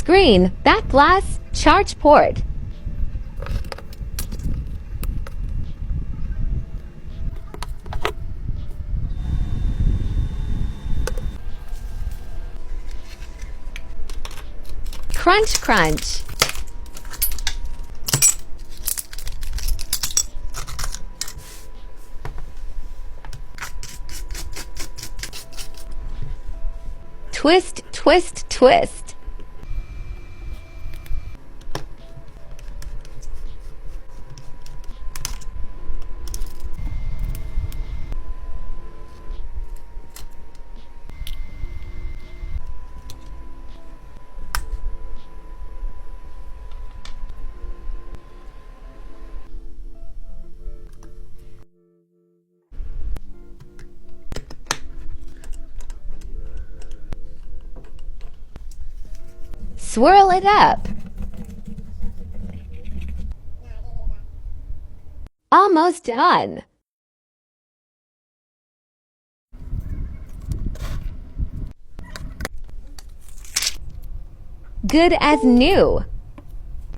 screen, back glass, charge port. Crunch, crunch. Twist, twist, twist. Swirl it up. Almost done. Good as new.